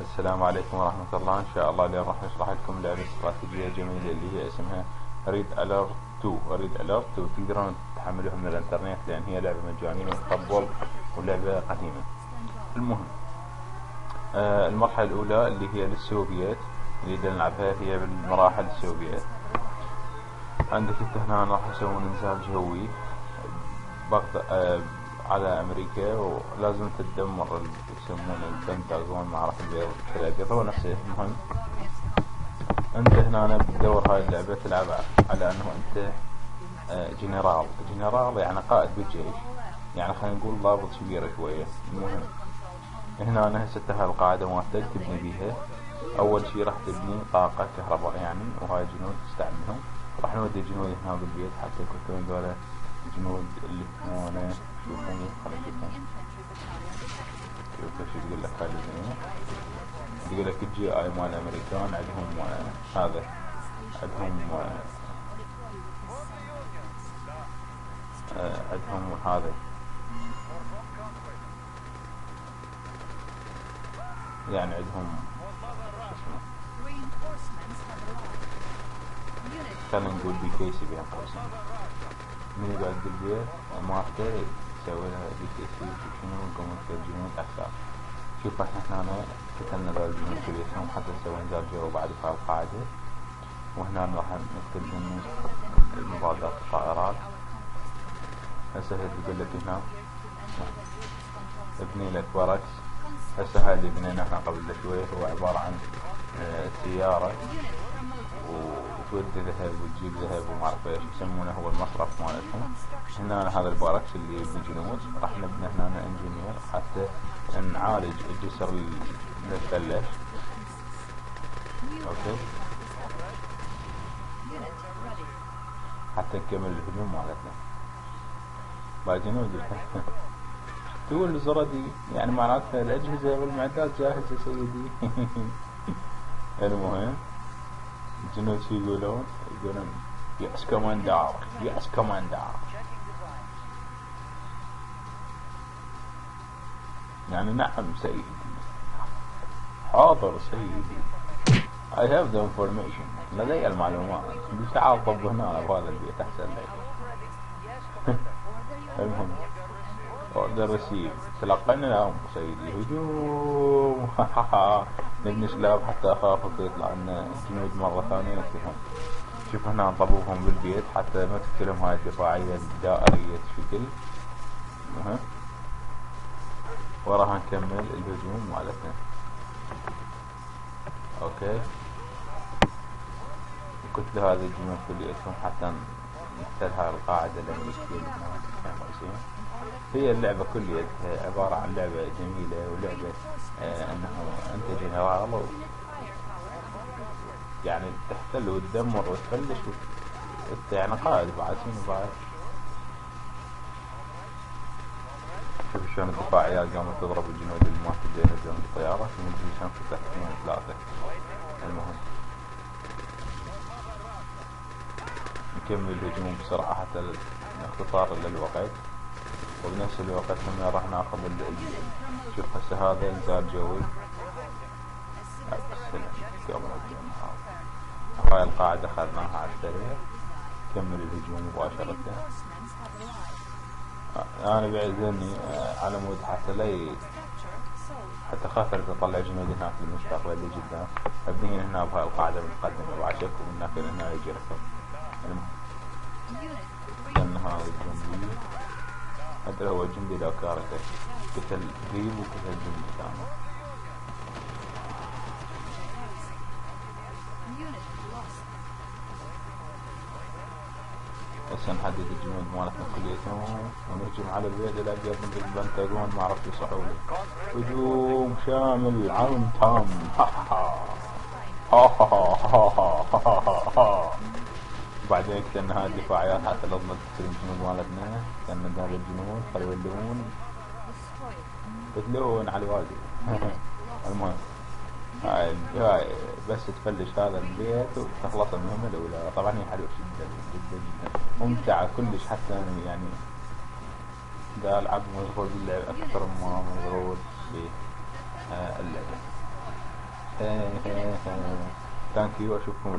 السلام عليكم ورحمة الله. إن شاء الله اليوم راح نشرح لكم لعبة استراتيجية جميلة اللي هي اسمها ريد أليرت 2. ريد أليرت 2 تقدرون تحملوها من الإنترنت لأن هي لعبة مجانية وتطبل ولعبة قديمة. المهم المرحلة الأولى اللي هي للسوفييت اللي بدنا نلعبها هي بالمراحل السوفييت. عندك انت هنا راح يسوون انزال جوي على امريكا، ولازم تدمر يسمونه البنتاغون، ما اعرف الابيض هو نفسه. المهم انت هنا بتدور هاي اللعبة تلعب على انه انت جنرال يعني قائد بالجيش، يعني خلينا نقول ضابط كبير شوية. المهم هنا هسه هاي القاعدة مالتك تبني بيها. اول شي راح تبني طاقة كهرباء يعني، وهاي جنود تستعملهم. راح نودي جنود هنا بالبيت حتى يكونون ذولا الجنود اللي هنا. شوفهم خلينا نشوفهم. شوف ايش يقول لك هاي الجنود، يقول لك الجي اي مال الامريكان عندهم هذا، عندهم هذا يعني عندهم خلينا نقول بي كي سي بين قوسين. من يقعد بالبيت مالته يسوي لها بي كي سي شنو نقوم الجنود احسن. شوف احنا هنا كتلنا ذا الجنود كليتهم حتى نسوي انزال جو بعد في القاعدة. وهنا راح نكتب جنود مضادات الطائرات. هسه تقول لك هنا ابني لك بركس. هسه هاي اللي بنيناه احنا قبل شوي هو عبارة عن سيارة وتودي ذهب وتجيب ذهب وما اعرف ايش يسمونه، هو المصرف مالتهم. هنا هذا الباركس اللي بالجنود راح نبني هنا انجينير حتى نعالج الجسر اللي تلف. اوكي حتى نكمل الهجوم مالتنا باجنود. تقول الزردي يعني معناتها الأجهزة والمعدات جاهزة سيدي. المهم الجنود شو يقولون يأس كوماندار يأس كوماندار، يعني نعم سيدي، حاضر سيدي. I have the information، لدي المعلومات. تعال طب هنا بهذا البيت أحسن لك. المهم اوردر ريسيف، تلقينا لهم سيدي هجوم. نبني سلاب حتى اخافك يطلع لنا جنود مرة ثانية نكتفهم. شوف هنا نطبوهم بالبيت حتى ما تكتلهم هاي الدفاعية الدائرية شكل. المهم وراها نكمل الهجوم مالتنا. اوكي كتل هذه الجنود كليتهم حتى نحتل هاي القاعدة الامريكية اللي هي اللعبة كلها عبارة عن لعبة جميلة ولعبة انه انت جنرال يعني تحتل وتدمر وتفلش انت يعني قائد بعد شنو بعد. شوف شلون الدفاعيات قامت تضرب الجنود اللي ما تجيها جنود الطيارة من شلون فتح 2 و3. المهم نكمل الهجوم بسرعة حتى نختصر للوقت، وبنفس الوقت هم راح ناخذ شوف هسه هذا انزال جوي. هاي القاعدة اخذناها على السريع. كمل الهجوم مباشرة. انا بيعزني على مود حتى خاطر اطلع جنود هناك في المستقبل اللي قدام. ابني هنا بهاي القاعدة متقدمة وعشك ومن هنا يجي ركب. لان هذا الجندي حتى هو الجندي لو كارته قتل قريب وقتل جندي ثاني. هسه نحدد الجنود مالتنا كليتهم ونهجم على البيت الابيض من البنتاغون. ما عرفت يصحوا لي هجوم شامل عام تام. وبعدين كنا هاي الدفاعيات حتى لو ضد الجنود مالتنا كنا ندار الجنود خلوا يولون على الوادي. المهم هاي بس تفلش هذا البيت وتخلص المهمة الأولى. طبعا هي حلوة جدا جدا جدا ممتعة كلش، حتى يعني دا ألعب مشغول باللعب أكثر ما مشغول باللعبة. ثانك يو، اشوفكم